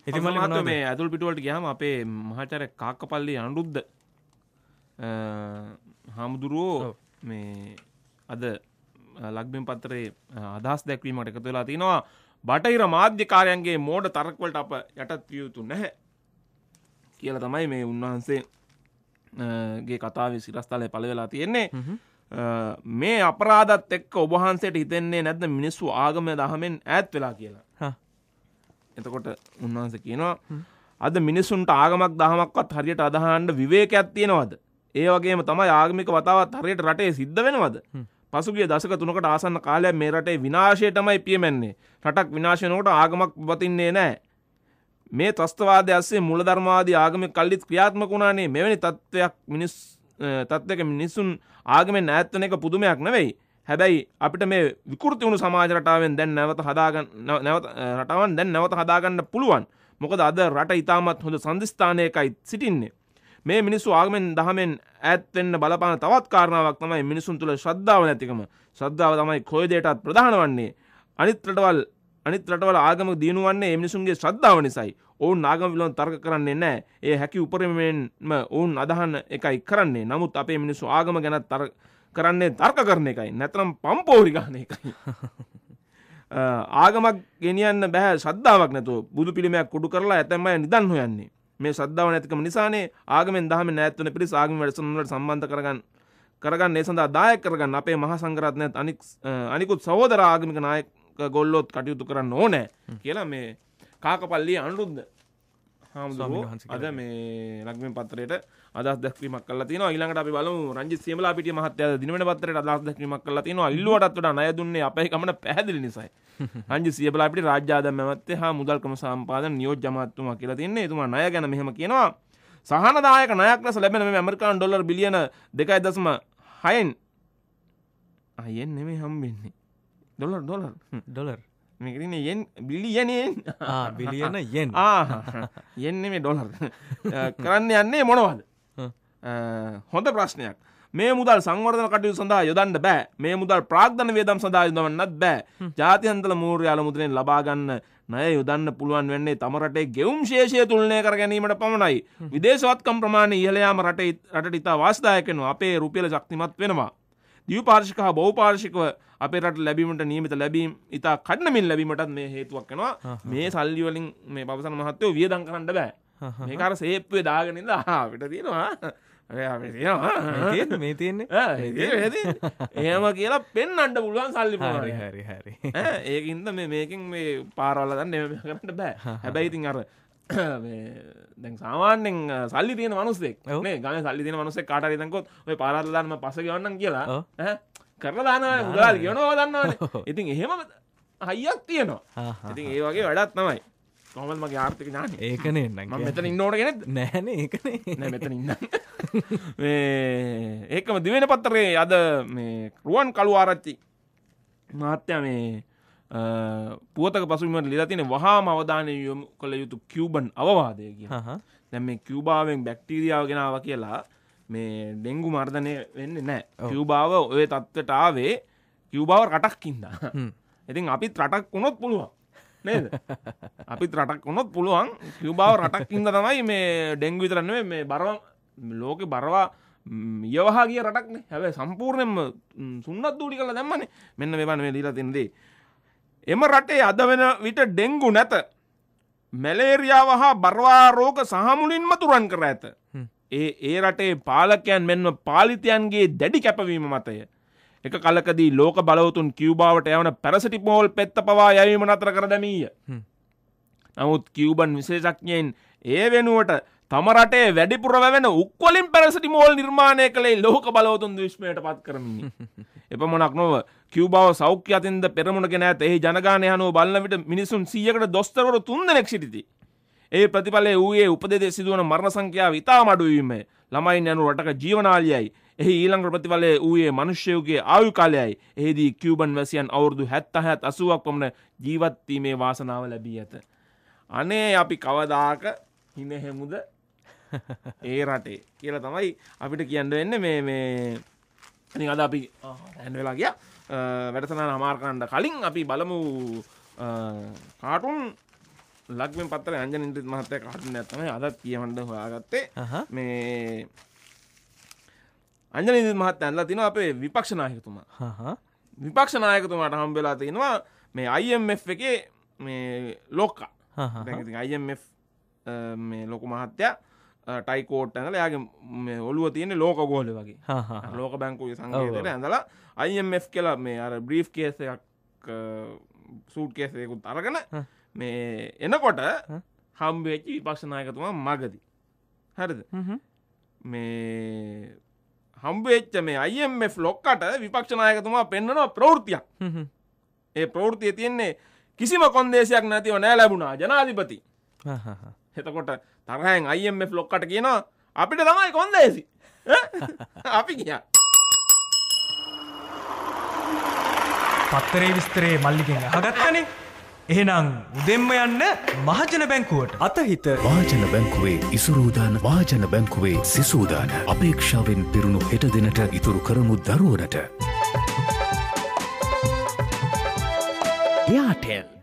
ඉතින් මල්ලි මේ ඇතුල් පිටුවලට ගියාම අපේ මහාචාර්ය කාක්කපල්ලි අනුරුද්ධ හාමුදුරුවෝ මේ අද ලක්බිම් පත්තරේ අදහස් දැක්වීමට එකතු වෙලා තිනවා බටහිර මාධ්‍යකාරයන්ගේ මෝඩ තර්ක වලට අප යටත් විය යුතු නැහැ කියලා තමයි මේ උන්වහන්සේ ගේ කතාවේ සිරස්තලේ පළ වෙලා තියෙන්නේ. මේ අපරාධත් එක්ක ඔබ වහන්සේට හිතෙන්නේ නැද්ද මිනිස්සු ආගම දහමෙන් ඈත් වෙලා කියලා. එතකොට උන්වහන්සේ කියනවා අද මිනිස්සුන්ට ආගමක් දහමක්වත් හරියට අදහන්න විවේකයක් තියෙනවද? ඒ වගේම තමයි ආගමික වතාවත් හරියට රටේ සිද්ධ වෙනවද? පසුගිය දශක 3කට ආසන්න කාලයක් මේ රටේ විනාශයටමයි පියමැන්නේ. රටක් විනාශ වෙනකොට ආගමක් පවතින්නේ නැහැ. මේ ත්‍රස්තවාදය ඇස්සේ මූලධර්මවාදී ආගමික කල්ලිත් ක්‍රියාත්මක වුණානේ. මෙවැනි තත්ත්වයක මිනිසුන් ආගමෙන් ඈත් වෙන එක පුදුමයක් නෙවෙයි. හැබැයි අපිට මේ විකෘති වුණු සමාජ රටාවෙන් දැන් නැවත හදාගන්න පුළුවන්. මොකද අද රට ඉතාමත් හොඳ සංදිස්ථානයකයි සිටින්නේ. මේ මිනිස්සු ආගමෙන් දහමෙන් ඈත් වෙන්න බලපාන තවත් කාරණාවක් තමයි මිනිසුන් තුළ ශ්‍රද්ධාව නැතිකම. ශ්‍රද්ධාව තමයි කොයි දෙයකටත් ප්‍රධාන වන්නේ. අනිත් රටවල ආගම දිනු වන්නේ මේ මිනිසුන්ගේ ශ්‍රද්ධාව නිසායි. ඔවුන් ආගම පිළිබඳව තර්ක කරන්නේ නැහැ. ඒ හැකි උපරිමයෙන්ම ඔවුන් අදහන එකයි කරන්නේ. නමුත් අපේ මිනිස්සු ආගම ගැන කරන්නේ තර්ක කරන එකයි. නැත්නම් පම්පෝරි ගන්න එකයි. ආගමක් ගෙනියන්න බෑ ශ්‍රද්ධාවක් නැතුව. බුදු පිළිමයක් කුඩු කරලා ඇතැම් අය නිදන් හොයන්නේ. මේ ශ්‍රද්ධාව නැතිකම නිසානේ ආගමෙන් දහමෙන් ඈත් වෙන පිරිස ආගම වැඩසටහන් වලට සම්බන්ධ කරගන්න ඒ සඳහා දායක කරගන්න අපේ මහා සංඝරත්නයත් අනිකුත් සහෝදර ආගමික නායක ගොල්ලොත් කටයුතු කරන්න ඕනේ කියලා මේ කාකපල්ලි අනුරුද්ධ හාමුදුරුවෝ අද මේ ලක්බිම් පත්තරේට අදහස් දැක්වීමක් කළා තියෙනවා. ඊළඟට අපි බලමු රංජිත් සියමලාපිටිය මහත්තයා දිනවෙන පත්තරේට අදහස් දැක්වීමක් කළා තියෙනවා. ඉල්ලුවටත් වඩා ණය දුන්නේ අපේ ගමන පැහැදිලි නිසායි. රංජිත් සියමලාපිටිය රාජ්‍ය ආදායම් ඇමතිය හා මුදල් ක්‍රම සම්පාදන නියෝජ්‍ය අමාත්‍යතුමා කියලා තින්නේ. එතුමා ණය ගැන මෙහෙම කියනවා. සහනදායක ණයක් ලෙස ලැබෙන මේ ඇමරිකානු ඩොලර් බිලියන 2.6න් යෙන් නෙමෙයි හම්බෙන්නේ. ඩොලර් මේක ඉන්නේ යෙන් බිලියන යෙන් යෙන් නෙමෙයි ඩොලර්. කරන්න යන්නේ මොනවද? හොඳ ප්‍රශ්නයක්. මේ මුදල් සංවර්ධන කටයුතු සඳහා යොදන්න බෑ. මේ මුදල් ප්‍රාග්ධන වියදම් සඳහා යොදවන්නත් බෑ. ජාත්‍යන්තර මූල්‍ය මුද්‍රණයෙන් ලබා ගන්න ණය යොදන්න පුළුවන් වෙන්නේ තම රටේ ගෙවුම් ශේෂය තුලනය කර ගැනීමට පමණයි. විදේශවත්කම් ප්‍රමාණය ඉහළ යාම රටට ඉතා වාසිදායක වෙනවා. අපේ රුපියල ශක්තිමත් වෙනවා. ද්විපාර්ශ්වික හා බහුපාර්ශ්විකව අපේ රට ලැබීමට නියමිත ලැබීම් ඉතා කඩනමින් ලැබීමටත් මේ හේතුවක් වෙනවා. මේ සල්ලි වලින් මේ පවසන මහත්තයෝ වියදම් කරන්න බෑ. මේක අර සේප්පුවේ දාගෙන ඉඳලා අපිට තියෙනවා. මේ තියෙන්නේ එහෙම කියලා පෙන්වන්න පුළුවන් සල්ලි ප්‍රමාණය. හරි. ඒකින්ද මේකෙන් මේ පාරවල් ගන්න කරන්න බෑ. හැබැයි ඉතින් අර දැන් සාමාන්‍යයෙන් සල්ලි තියෙන මිනිස්සෙක් නේ ගමේ සල්ලි තියෙන මිනිස්සෙක් කාට හරි හිතන්කොත් ඔය පාරවල් දාන්න මම පස්සේ ගෙවන්නම් කියලා කරලා දානවා මුදල් ගෙවනවා දන්නවනේ. ඉතින් එහෙම හයියක් තියෙනවා. ඉතින් ඒ වගේ වැඩක් තමයි. කොහොමද මගේ ආර්ථික ඥානෙ? ඒකනේ නං. මම මෙතන ඉන්න ඕන කෙනෙක්ද? නෑනේ ඒකනේ. නෑ මෙතන ඉන්න. මේ ඒකම දිවෙන පත්තරේ අද මේ රුවන් කළුආරච්චි මහත්තයා මේ පුවතක පසුබිමට ලියලා තියෙන වහාම අවධානය යොමු කළ යුතු කියුබන් අවවාදය කියලා. දැන් මේ කියුබාවෙන් බැක්ටීරියාව ගෙනාවා කියලා මේ ඩෙන්ගු මර්ධනය වෙන්නේ නැහැ. කියුබාව ඔය තත්ත්වයට ආවේ කියුබාව රටක් ඉඳලා. ඉතින් අපිත් රටක් වුණොත් පුළුවන්. නේද? අපිත් රටක් වුණොත් පුළුවන්. කියුබාව රටක් ඉඳලා තමයි මේ ඩෙන්ගු විතර නෙමෙයි මේ බරව ලෝකේ බරවා යවහා ගිය රටක් නේ. හැබැයි සම්පූර්ණයෙන්ම සුන්නත් දූලි කරලා දැම්මනේ. මෙන්න මේ බලන්න මේ ලියලා තියෙන දේ. එම රටේ අද වෙන විට ඩෙන්ගු නැත. මැලේරියාව හා බරවා රෝග සහමුලින්ම තුරන් කර ඇත. ඒ රටේ පාලකයන් මෙන්ම පාලිතයන්ගේ දැඩි කැපවීම මතය. එක කලකදී ලෝක බලවතුන් කියුබාවට යවන පැරසිටිමෝල් පෙත්ත පවා යැවීම නතර කර දැමීය. නමුත් කියුබන් විශේෂඥයින් ඒ වෙනුවට තම රටේ වැඩිපුර වැවෙන උක්වලින් පැරසිටිමෝල් නිර්මාණය කළේ ලෝක බලවතුන් විශ්මයට පත් කරමිනි. එපමණක් නොව කියුබාව සෞඛ්‍ය අතින්ද පෙරමුණගෙන ඇත. එහි ජනගානය අනුව බලන විට මිනිසුන් 100කට දොස්තරවරු 3 දෙනෙක් සිටිති. ඒ ප්‍රතිඵලයේ ඌයේ උපදෙස් සිදුවන මරණ සංඛ්‍යාව ඉතාම අඩු වීමයි. ළමයින් යනු රටක ජීවනාලියයි. එහි ඊළඟ ප්‍රතිඵලයේ ඌයේ මිනිස්යෙකුගේ ආයු කාලයයි. එහිදී කියුබන් වැසියන් අවුරුදු 70 80ක් පමණ ජීවත් වීමේ වාසනාව ලැබී ඇත. අනේ අපි කවදාක හිනෙහෙමුද ඒ රටේ කියලා තමයි අපිට කියන්න වෙන්නේ මේ ඉතින් අද අපි හැන්ඩ් වෙලා ගියා වැඩසටහන අමාර කරන්න කලින් අපි බලමු කාටුන් ලක්වෙන් පත්තරේ අංජන ඉන්ද්‍රිත් මහත්තයා කාටුනයක් තමයි අදත් කියවන්න හොයාගත්තේ. මේ අංජන ඉන්ද්‍රිත් මහත්තයා ඇඳලා තිනවා අපේ විපක්ෂ නායකතුමා. විපක්ෂ නායකතුමාට හම්බෙලා තිනවා මේ IMF එකේ මේ ලෝකා. දැන් ඉතින් IMF මේ ලොකු මහත්තයා ටයි කෝට් ඇඳලා එයාගේ මේ ඔළුව තියෙන ලෝක ගෝලෙ වගේ. ලෝක බැංකුවේ සංකේතයට ඇඳලා IMF කියලා මේ අර බ්‍රීෆ් කේස් එකක් සූට් කේස් එකකුත් අරගෙන මේ එනකොට හම්බෙච්ච විපක්ෂ නායකතුමා මගදී. හරිද? මේ හම්බෙච්ච මේ IMF ලොක්කට විපක්ෂ නායකතුමා පෙන්වනවා ප්‍රවෘත්තියක්. ඒ ප්‍රවෘත්තියේ තියෙන්නේ කිසිම කොන්දේසියක් නැතිව නෑ ලැබුණා ජනාධිපති. එතකොට තරහෙන් IMF ලොක්කට කියනවා අපිට තමයි කොන්දේසි. අපි කියා. පත්තරේ විස්තරේ මල්ලිගෙන් අහගත්තනේ. එහෙනම් උදෙන්ම යන්න මහජන බැංකුවට. අතහිත වාජන බැංකුවේ ඉසුරූදාන වාජන බැංකුවේ සිසූදාන අපේක්ෂාවෙන් පිරුණු හෙට දිනට ඉතුරු කරමු දරුවනට. යාටෙල්